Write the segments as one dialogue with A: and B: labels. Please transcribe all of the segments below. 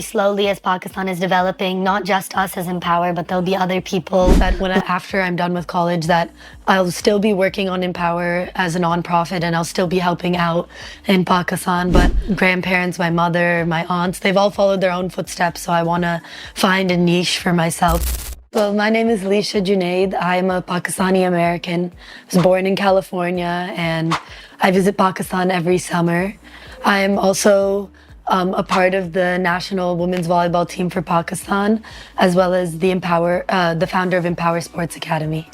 A: slowly, as Pakistan is developing, not just us as Empower, but there'll be other people that after I'm done with college, that I'll still be working on Empower as a nonprofit, and I'll still be helping out in Pakistan. But grandparents, my mother, my aunts, they've all followed their own footsteps, so I want to find a niche for myself. Well, my name is Alisha Junaid. I'm a Pakistani-American. I was born in California, and I visit Pakistan every summer. I'm also a part of the national women's volleyball team for Pakistan, as well as the founder of Empower Sports Academy.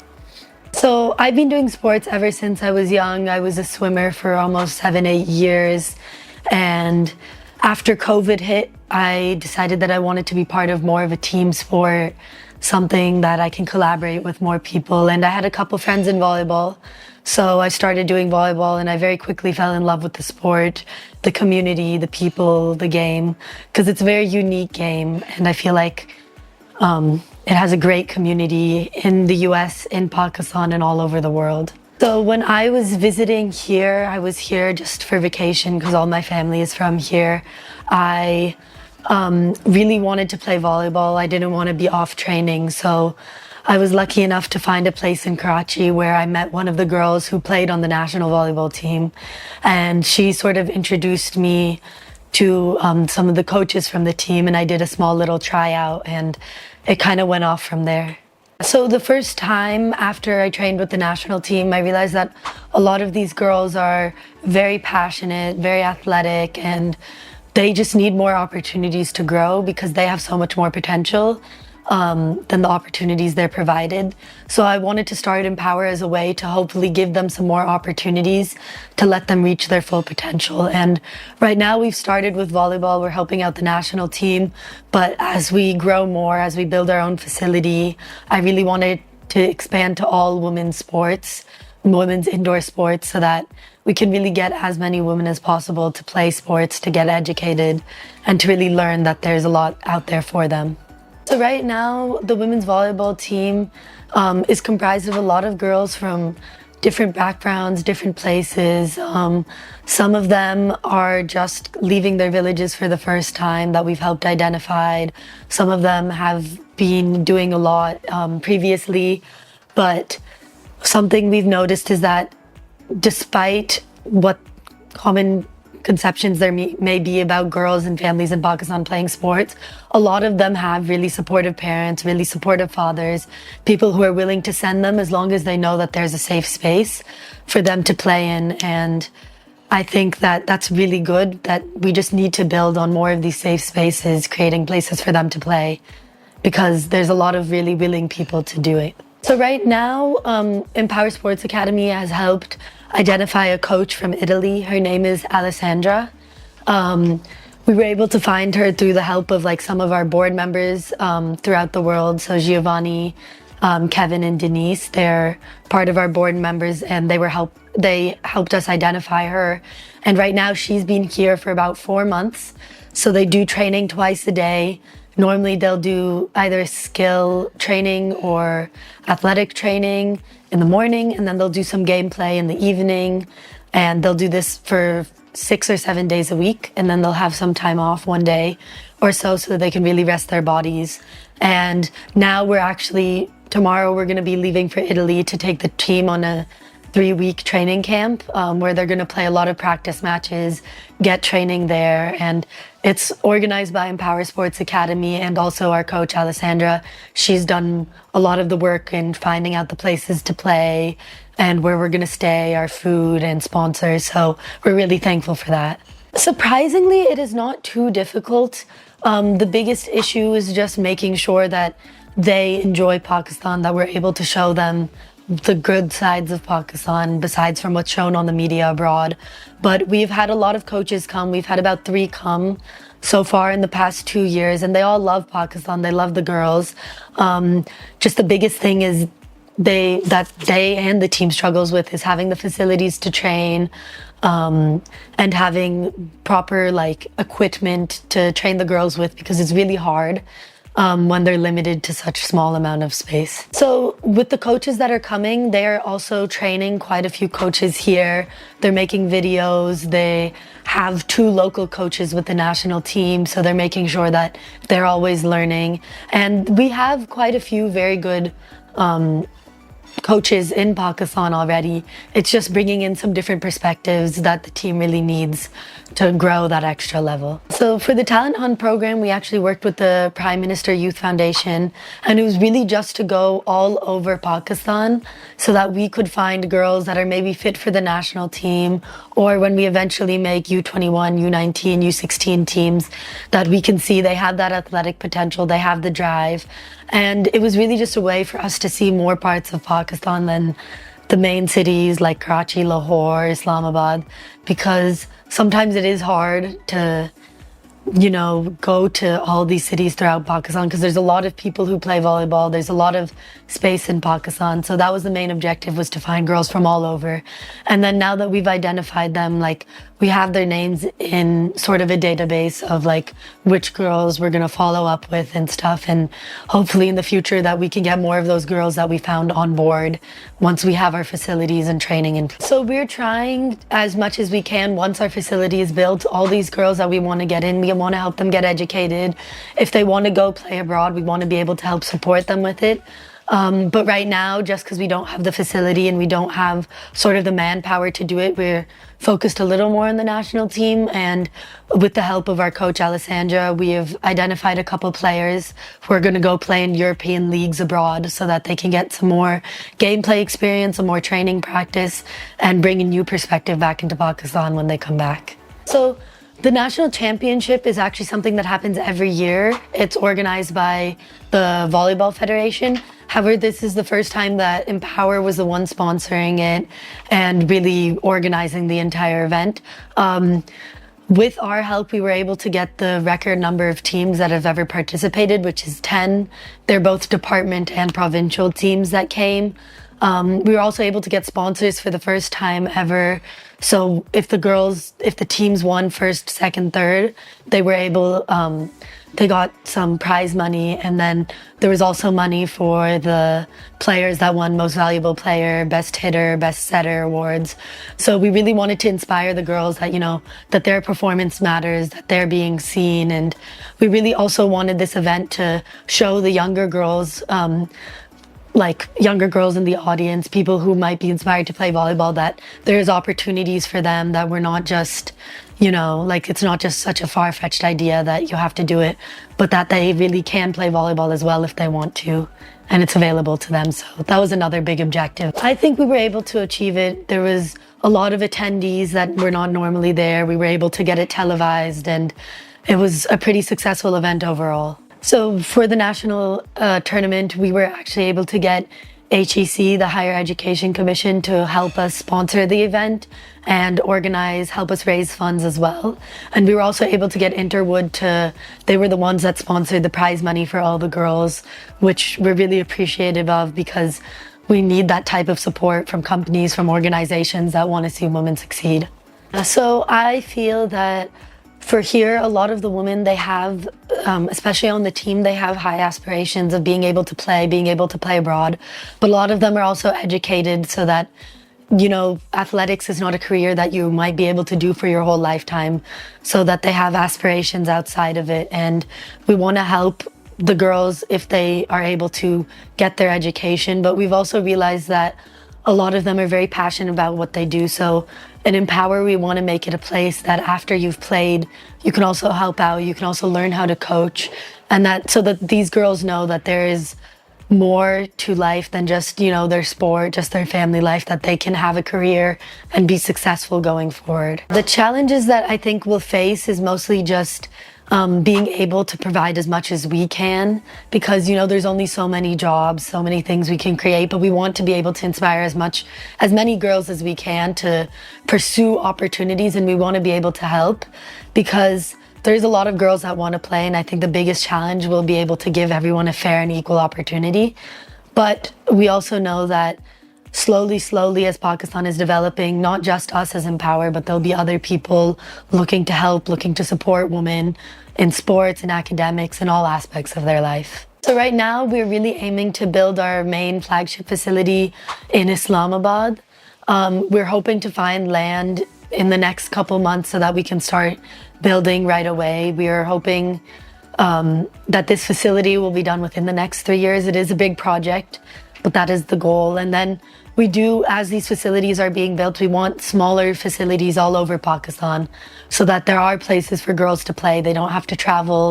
A: So I've been doing sports ever since I was young. I was a swimmer for almost 7-8 years. And after COVID hit, I decided that I wanted to be part of more of a team sport, something that I can collaborate with more people. And I had a couple friends in volleyball. So I started doing volleyball, and I very quickly fell in love with the sport, the community, the people, the game, because it's a very unique game. And I feel like it has a great community in the US, in Pakistan, and all over the world. So when I was visiting here, I was here just for vacation because all my family is from here. I really wanted to play volleyball. I didn't want to be off training, so I was lucky enough to find a place in Karachi where I met one of the girls who played on the national volleyball team, and she sort of introduced me to some of the coaches from the team, and I did a small little tryout, and it kind of went off from there. So the first time after I trained with the national team, I realized that a lot of these girls are very passionate, very athletic, and they just need more opportunities to grow because they have so much more potential than the opportunities they're provided. So I wanted to start Empower as a way to hopefully give them some more opportunities to let them reach their full potential. And right now we've started with volleyball. We're helping out the national team. But as we grow more, as we build our own facility, I really wanted to expand to all women's sports, women's indoor sports, so that we can really get as many women as possible to play sports, to get educated, and to really learn that there's a lot out there for them. So right now, the women's volleyball team is comprised of a lot of girls from different backgrounds, different places. Some of them are just leaving their villages for the first time that we've helped identify. Some of them have been doing a lot previously, but something we've noticed is that despite what common conceptions there may be about girls and families in Pakistan playing sports, a lot of them have really supportive parents, really supportive fathers, people who are willing to send them as long as they know that there's a safe space for them to play in. And I think that that's really good, that we just need to build on more of these safe spaces, creating places for them to play, because there's a lot of really willing people to do it. So right now, Empower Sports Academy has helped identify a coach from Italy. Her name is Alessandra. We were able to find her through the help of some of our board members throughout the world. So Giovanni, Kevin, and Denise, they're part of our board members, and they helped us identify her. And right now she's been here for about 4 months. So they do training twice a day. Normally they'll do either skill training or athletic training in the morning, and then they'll do some gameplay in the evening. And they'll do this for 6 or 7 days a week, and then they'll have some time off 1 day or so that they can really rest their bodies. And now tomorrow we're going to be leaving for Italy to take the team on a 3-week training camp where they're going to play a lot of practice matches, get training there. And it's organized by Empower Sports Academy and also our coach, Alessandra. She's done a lot of the work in finding out the places to play and where we're going to stay, our food and sponsors. So we're really thankful for that. Surprisingly, it is not too difficult. The biggest issue is just making sure that they enjoy Pakistan, that we're able to show them the good sides of Pakistan, besides from what's shown on the media abroad. But we've had a lot of coaches come. We've had about 3 come so far in the past 2 years, and they all love Pakistan. They love the girls. Just the biggest thing is that they and the team struggles with is having the facilities to train, and having proper equipment to train the girls with, because it's really hard. when they're limited to such small amount of space. So with the coaches that are coming, they are also training quite a few coaches here. They're making videos. They have 2 local coaches with the national team, so they're making sure that they're always learning. And we have quite a few very good coaches in Pakistan already. It's just bringing in some different perspectives that the team really needs to grow that extra level. So for the Talent Hunt program, we actually worked with the Prime Minister Youth Foundation, and it was really just to go all over Pakistan so that we could find girls that are maybe fit for the national team, or when we eventually make U21, U19, U16 teams, that we can see they have that athletic potential, they have the drive. And it was really just a way for us to see more parts of Pakistan than the main cities like Karachi, Lahore, Islamabad, because sometimes it is hard to, you know, go to all these cities throughout Pakistan because there's a lot of people who play volleyball. There's a lot of space in Pakistan. So that was the main objective, was to find girls from all over. And then now that we've identified them, like, we have their names in sort of a database of like which girls we're going to follow up with and stuff. And hopefully in the future that we can get more of those girls that we found on board once we have our facilities and training in. So we're trying as much as we can, once our facility is built, all these girls that we want to get in, we want to help them get educated. If they want to go play abroad, we want to be able to help support them with it. But right now, just because we don't have the facility and we don't have sort of the manpower to do it, we're focused a little more on the national team. And with the help of our coach, Alisha, we have identified a couple players who are going to go play in European leagues abroad so that they can get some more gameplay experience, some more training practice, and bring a new perspective back into Pakistan when they come back. So the national championship is actually something that happens every year. It's organized by the Volleyball Federation. However, this is the first time that Empower was the one sponsoring it and really organizing the entire event. With our help, we were able to get the record number of teams that have ever participated, which is 10. They're both department and provincial teams that came. We were also able to get sponsors for the first time ever. So if the teams won first, second, third, they were able, they got some prize money, and then there was also money for the players that won Most Valuable Player, Best Hitter, Best Setter awards. So we really wanted to inspire the girls that, you know, that their performance matters, that they're being seen. And we really also wanted this event to show the younger girls, like younger girls in the audience, people who might be inspired to play volleyball, that there's opportunities for them, that we're not just, you know, like, it's not just such a far-fetched idea that you have to do it, but that they really can play volleyball as well if they want to, and it's available to them. So that was another big objective. I think we were able to achieve it. There was a lot of attendees that were not normally there. We were able to get it televised, and it was a pretty successful event overall. So for the national tournament, we were actually able to get HEC, the Higher Education Commission, to help us sponsor the event and help us raise funds as well. And we were also able to get Interwood they were the ones that sponsored the prize money for all the girls, which we're really appreciative of, because we need that type of support from companies, from organizations that want to see women succeed. So I feel that for here, a lot of the women, they have, especially on the team, they have high aspirations of being able to play abroad. But a lot of them are also educated so that, you know, athletics is not a career that you might be able to do for your whole lifetime, so that they have aspirations outside of it. And we want to help the girls if they are able to get their education. But we've also realized that a lot of them are very passionate about what they do. So in Empower, we want to make it a place that after you've played, you can also help out, you can also learn how to coach, and that so that these girls know that there is more to life than just, you know, their sport, just their family life, that they can have a career and be successful going forward. The challenges that I think we'll face is mostly just being able to provide as much as we can, because, you know, there's only so many jobs, so many things we can create, but we want to be able to inspire as many girls as we can to pursue opportunities, and we want to be able to help, because there's a lot of girls that want to play, and I think the biggest challenge will be able to give everyone a fair and equal opportunity. But we also know that slowly, as Pakistan is developing, not just us as Empower, but there'll be other people looking to help, looking to support women in sports and academics and all aspects of their life. So right now we're really aiming to build our main flagship facility in Islamabad. We're hoping to find land in the next couple months so that we can start building right away. We are hoping that this facility will be done within the next 3 years. It is a big project, but that is the goal. And then we do, as these facilities are being built, we want smaller facilities all over Pakistan so that there are places for girls to play. They don't have to travel.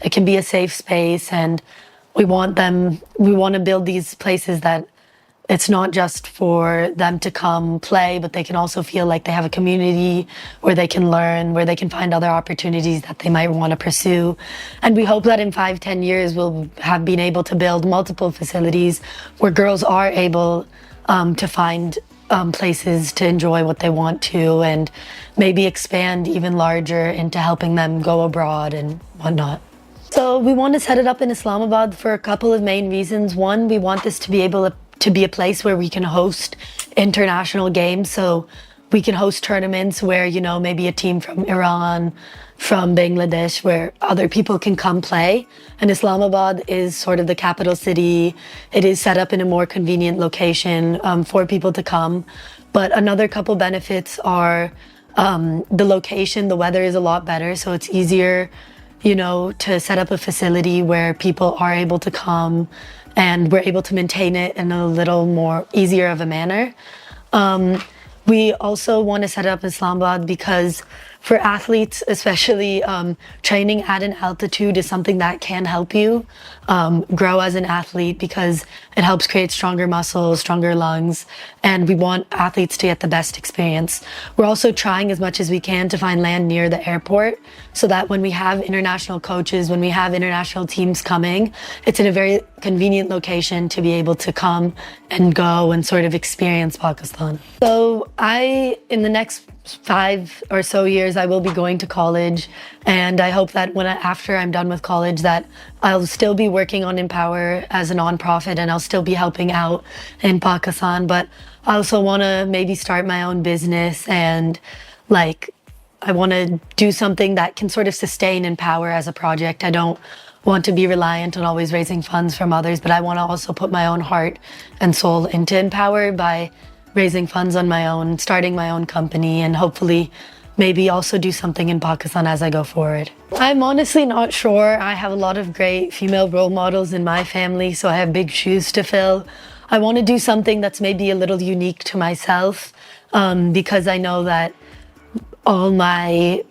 A: It can be a safe space, and we want to build these places that it's not just for them to come play, but they can also feel like they have a community where they can learn, where they can find other opportunities that they might want to pursue. And we hope that in 5-10 years, we'll have been able to build multiple facilities where girls are able to find places to enjoy what they want to, and maybe expand even larger into helping them go abroad and whatnot. So we want to set it up in Islamabad for a couple of main reasons. One, we want this to be able to be a place where we can host international games. So we can host tournaments where, you know, maybe a team from Iran, from Bangladesh, where other people can come play. And Islamabad is sort of the capital city. It is set up in a more convenient location for people to come. But another couple benefits are the location. The weather is a lot better, so it's easier, you know, to set up a facility where people are able to come and we're able to maintain it in a little more easier of a manner. We also want to set up Islamabad because for athletes, especially, training at an altitude is something that can help you grow as an athlete, because it helps create stronger muscles, stronger lungs, and we want athletes to get the best experience. We're also trying as much as we can to find land near the airport so that when we have international coaches, when we have international teams coming, it's in a very convenient location to be able to come and go and sort of experience Pakistan. So in the next 5 or so years, I will be going to college, and I hope that after I'm done with college, that I'll still be working on Empower as a nonprofit, and I'll still be helping out in Pakistan. But I also want to maybe start my own business, and I want to do something that can sort of sustain Empower as a project. I don't want to be reliant on always raising funds from others, but I want to also put my own heart and soul into Empower by raising funds on my own, starting my own company, and hopefully maybe also do something in Pakistan as I go forward. I'm honestly not sure. I have a lot of great female role models in my family, so I have big shoes to fill. I want to do something that's maybe a little unique to myself, because I know that all my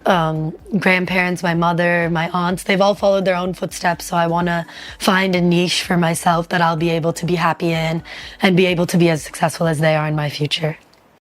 A: grandparents, my mother, my aunts, they've all followed their own footsteps. So I want to find a niche for myself that I'll be able to be happy in and be able to be as successful as they are in my future.